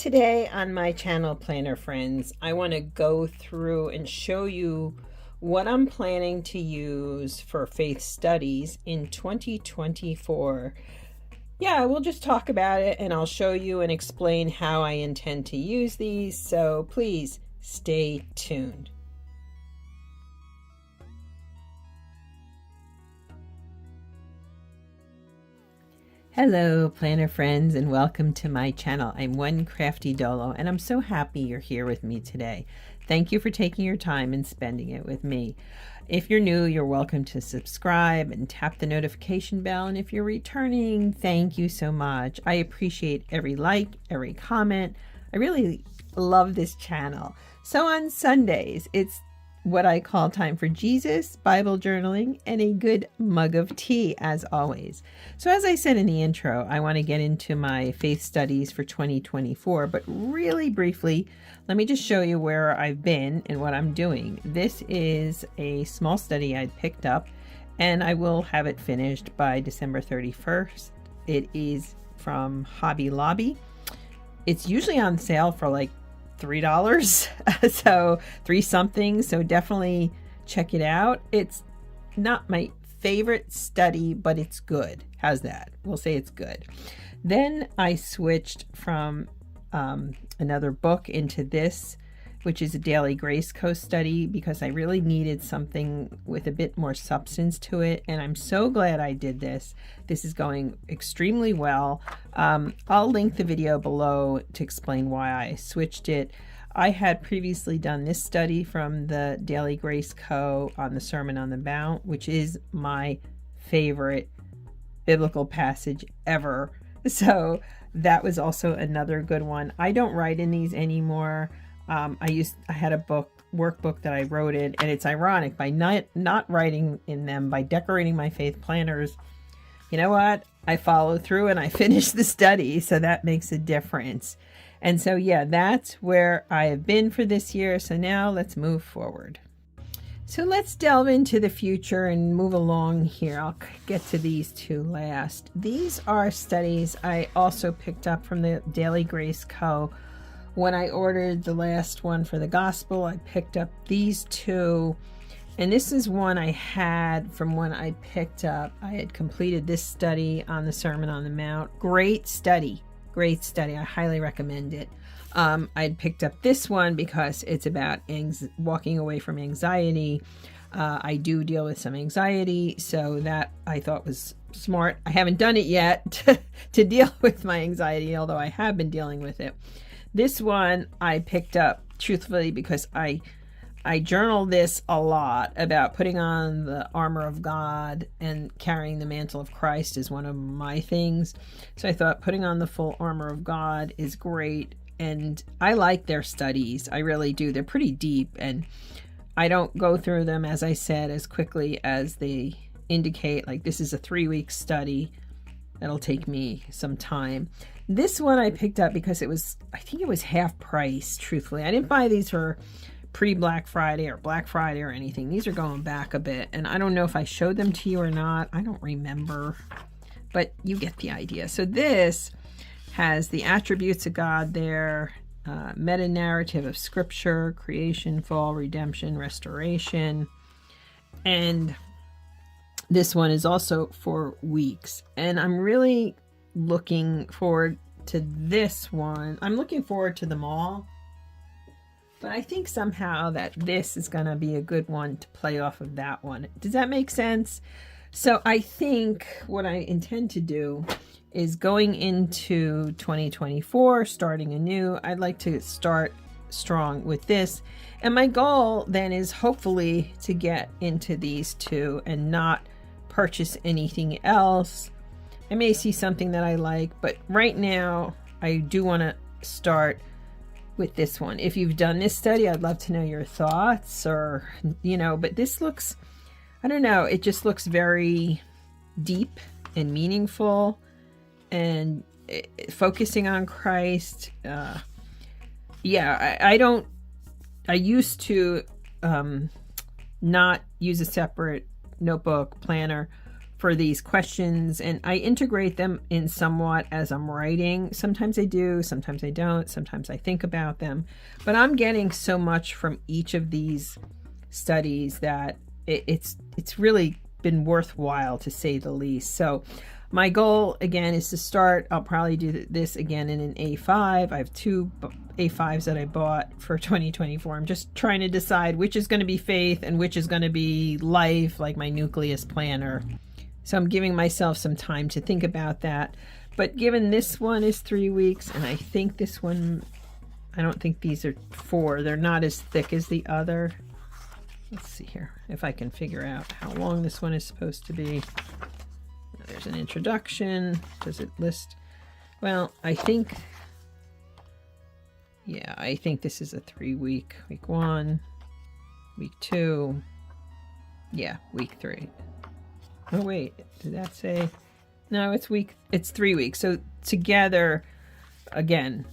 Today on my channel, Planner Friends, I want to go through and show you what I'm planning to use for faith studies in 2024. Yeah, we'll just talk about it and I'll show you and explain how I intend to use these, so please stay tuned. Hello, planner friends, and welcome to my channel. I'm One Crafty Dolo, and I'm so happy you're here with me today. Thank you for taking your time and spending it with me. If you're new, you're welcome to subscribe and tap the notification bell. And if you're returning, thank you so much. I appreciate every like, every comment. I really love this channel. So on Sundays, it's what I call time for Jesus, Bible journaling, and a good mug of tea, as always. So as I said in the intro, I want to get into my faith studies for 2024, but really briefly, let me just show you where I've been and what I'm doing. This is a small study I picked up, and I will have it finished by December 31st. It is from Hobby Lobby. It's usually on sale for like $3, so $3 something, so definitely check it out. It's not my favorite study, but it's good. How's that? We'll say it's good. Then I switched from another book into this, which is a Daily Grace Co study, because I really needed something with a bit more substance to it, and I'm so glad I did this. This is going extremely well. I'll link the video below to explain why I switched it. I had previously done this study from the Daily Grace Co on the Sermon on the Mount, which is my favorite biblical passage ever. So that was also another good one. I don't write in these anymore. I had a workbook that I wrote in, and it's ironic, by not writing in them, by decorating my faith planners, you know what? I follow through and I finish the study, so that makes a difference. And so yeah, that's where I have been for this year. So now let's move forward. So let's delve into the future and move along here. I'll get to these two last. These are studies I also picked up from the Daily Grace Co. When I ordered the last one for the gospel, I picked up these two, and this is one I had from when I picked up. I had completed this study on the Sermon on the Mount. Great study. I highly recommend it. I'd picked up this one because it's about walking away from anxiety. I do deal with some anxiety, so that I thought was smart. I haven't done it yet to deal with my anxiety, although I have been dealing with it. This one I picked up truthfully because I journal this a lot about putting on the armor of God, and carrying the mantle of Christ is one of my things. So I thought putting on the full armor of God is great, and I like their studies. I really do. They're pretty deep, and I don't go through them, as I said, as quickly as they indicate. Like, this is a 3-week study. That'll take me some time. This one I picked up because I think it was half price, truthfully. I didn't buy these for pre-Black Friday or Black Friday or anything. These are going back a bit, and I don't know if I showed them to you or not. I don't remember, but you get the idea. So this has the attributes of God there, meta-narrative of Scripture, creation, fall, redemption, restoration, and this one is also for weeks, and I'm really looking forward to this one. I'm looking forward to them all, but I think somehow that this is going to be a good one to play off of that one. Does that make sense? So I think what I intend to do is, going into 2024, starting anew, I'd like to start strong with this. And my goal then is hopefully to get into these two and not purchase anything else. I may see something that I like, but right now I do want to start with this one. If you've done this study, I'd love to know your thoughts, or, but this looks, I don't know, it just looks very deep and meaningful, and focusing on Christ. I used to not use a separate notebook planner for these questions, and I integrate them in somewhat as I'm writing. Sometimes I do, sometimes I don't, sometimes I think about them, but I'm getting so much from each of these studies that it's really been worthwhile, to say the least. So my goal again is to start, I'll probably do this again in an A5. I have 2 A5s that I bought for 2024. I'm just trying to decide which is going to be faith and which is going to be life, like my nucleus planner. So I'm giving myself some time to think about that. But given this one is 3 weeks, and I think this one, I don't think these are 4. They're not as thick as the other. Let's see here if I can figure out how long this one is supposed to be. There's an introduction. Does it list? Well, I think, yeah, I think this is a 3-week. Week 1, week 2, yeah, week 3. Oh wait, did that say? No, it's 3 weeks. So together, again,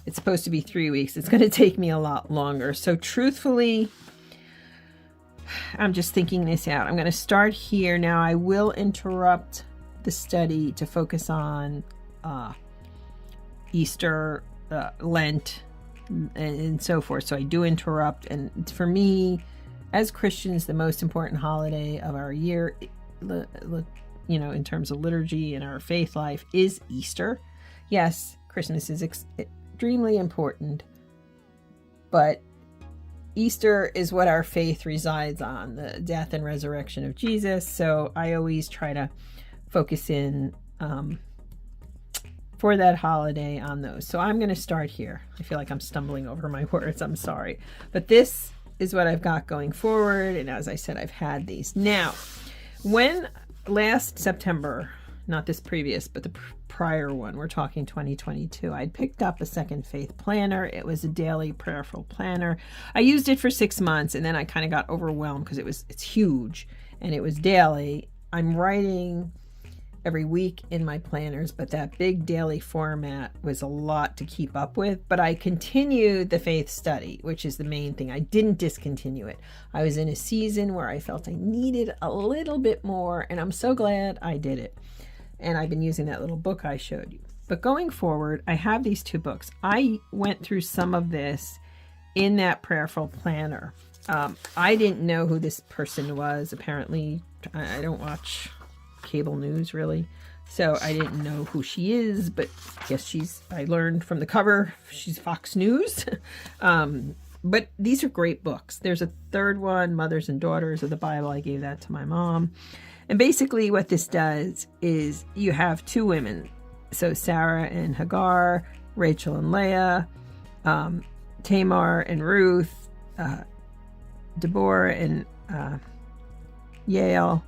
it's supposed to be 3 weeks. It's going to take me a lot longer. So truthfully, I'm just thinking this out. I'm going to start here. Now I will interrupt the study to focus on Easter, Lent, and so forth. So I do interrupt. And for me, as Christians, the most important holiday of our year, you know, in terms of liturgy and our faith life, is Easter. Yes, Christmas is extremely important, but Easter is what our faith resides on, the death and resurrection of Jesus. So I always try to focus in for that holiday on those. So I'm going to start here. I feel like I'm stumbling over my words. I'm sorry. But this is what I've got going forward. And as I said, I've had these. Now, when last September, not this previous, but the prior one, we're talking 2022, I'd picked up a Second Faith planner. It was a daily prayerful planner. I used it for 6 months, and then I kind of got overwhelmed because it's huge and it was daily. I'm writing every week in my planners, but that big daily format was a lot to keep up with. But I continued the faith study, which is the main thing. I didn't discontinue it. I was in a season where I felt I needed a little bit more, and I'm so glad I did it. And I've been using that little book I showed you. But going forward, I have these 2 books. I went through some of this in that prayerful planner. I didn't know who this person was. Apparently, I don't watch cable news really, so I didn't know who she is, but I guess I learned from the cover, she's Fox News. But these are great books. There's a 3rd one, Mothers and Daughters of the Bible. I gave that to my mom. And basically what this does is you have 2 women. So Sarah and Hagar, Rachel and Leah, Tamar and Ruth, Deborah and Yael,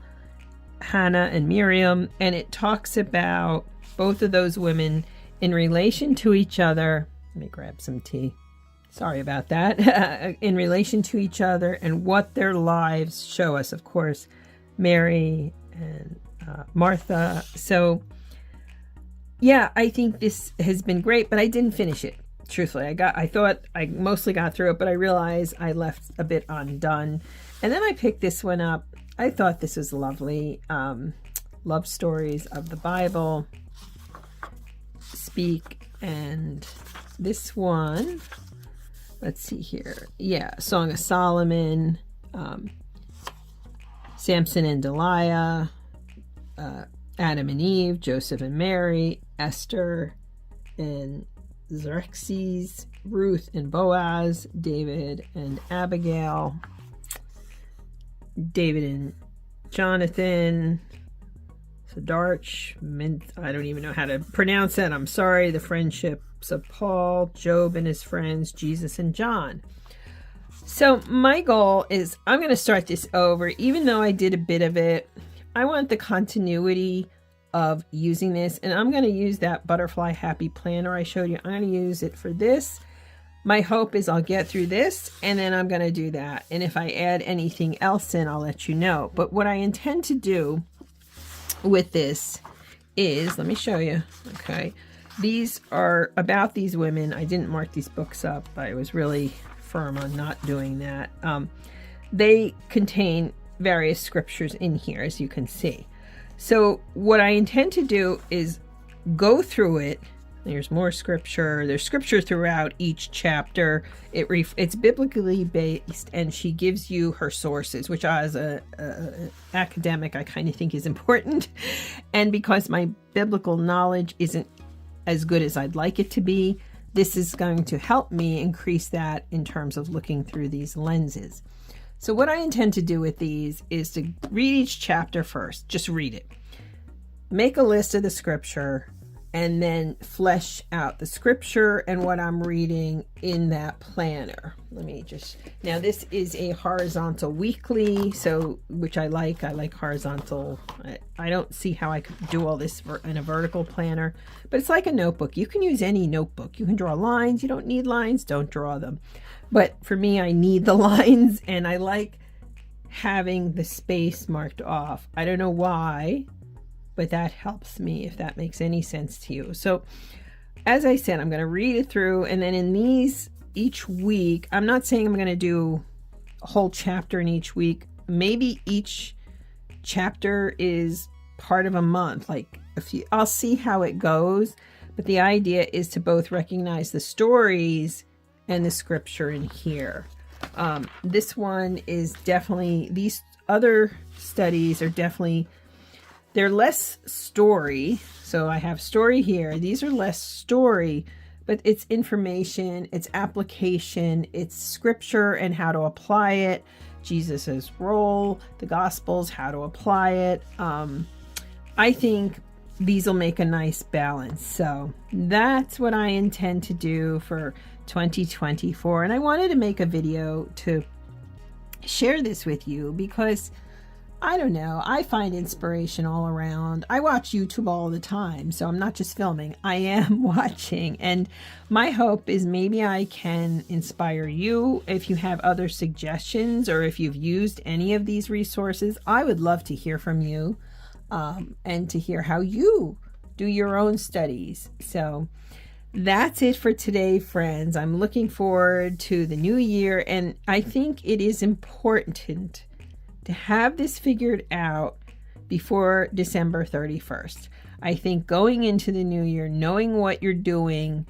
Hannah and Miriam. And it talks about both of those women in relation to each other. Let me grab some tea. Sorry about that. In relation to each other and what their lives show us. Of course, Mary and Martha. So yeah, I think this has been great, but I didn't finish it. Truthfully, I thought I mostly got through it, but I realized I left a bit undone. And then I picked this one up. I thought this was lovely. Love Stories of the Bible, Speak, and this one, let's see here. Yeah, Song of Solomon, Samson and Delilah, Adam and Eve, Joseph and Mary, Esther and Xerxes, Ruth and Boaz, David and Abigail, David and Jonathan, Sadarch, I don't even know how to pronounce that. I'm sorry. The friendships of Paul, Job and his friends, Jesus and John. So my goal is I'm going to start this over. Even though I did a bit of it, I want the continuity of using this. And I'm going to use that Butterfly Happy Planner I showed you. I'm going to use it for this. My hope is I'll get through this and then I'm going to do that. And if I add anything else in, I'll let you know. But what I intend to do with this is, let me show you. Okay. These are about these women. I didn't mark these books up. I was really firm on not doing that. They contain various scriptures in here, as you can see. So what I intend to do is go through it. There's more scripture. There's scripture throughout each chapter. It's biblically based, and she gives you her sources, which as a academic I kind of think is important. And because my biblical knowledge isn't as good as I'd like it to be, this is going to help me increase that in terms of looking through these lenses. So what I intend to do with these is to read each chapter first. Just read it. Make a list of the scripture, and then flesh out the scripture and what I'm reading in that planner. Now this is a horizontal weekly, so which I like horizontal. I don't see how I could do all this in a vertical planner, but it's like a notebook. You can use any notebook. You can draw lines. You don't need lines, don't draw them. But for me, I need the lines, and I like having the space marked off. I don't know why, but that helps me, if that makes any sense to you. So as I said, I'm going to read it through, and then in these each week, I'm not saying I'm going to do a whole chapter in each week. Maybe each chapter is part of a month, like I'll see how it goes. But the idea is to both recognize the stories and the scripture in here. This one is definitely, these other studies are definitely, they're less story. So I have story here. These are less story, but it's information, it's application, it's scripture and how to apply it, Jesus's role, the Gospels, how to apply it. I think these will make a nice balance. So that's what I intend to do for 2024. And I wanted to make a video to share this with you because I don't know, I find inspiration all around. I watch YouTube all the time, so I'm not just filming, I am watching. And my hope is maybe I can inspire you. If you have other suggestions or if you've used any of these resources, I would love to hear from you and to hear how you do your own studies. So that's it for today, friends. I'm looking forward to the new year, and I think it is important to have this figured out before December 31st. I think going into the new year, knowing what you're doing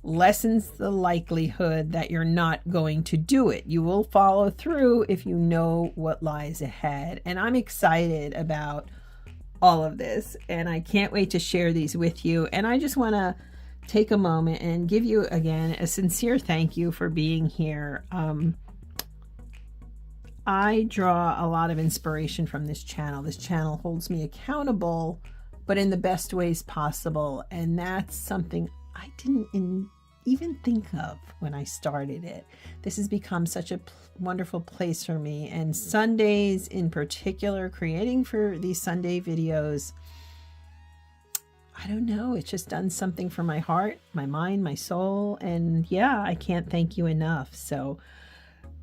lessens the likelihood that you're not going to do it. You will follow through if you know what lies ahead. And I'm excited about all of this, and I can't wait to share these with you. And I just want to take a moment and give you again a sincere thank you for being here. I draw a lot of inspiration from this channel. This channel holds me accountable, but in the best ways possible. And that's something I didn't even think of when I started it. This has become such a wonderful place for me. And Sundays in particular, creating for these Sunday videos, I don't know, it's just done something for my heart, my mind, my soul. And yeah, I can't thank you enough. So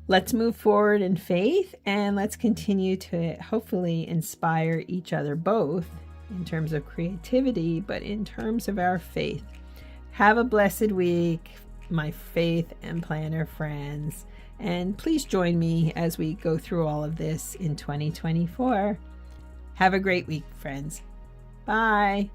let's move forward in faith, and let's continue to hopefully inspire each other, both in terms of creativity, but in terms of our faith. Have a blessed week, my faith and planner friends, and please join me as we go through all of this in 2024. Have a great week, friends. Bye.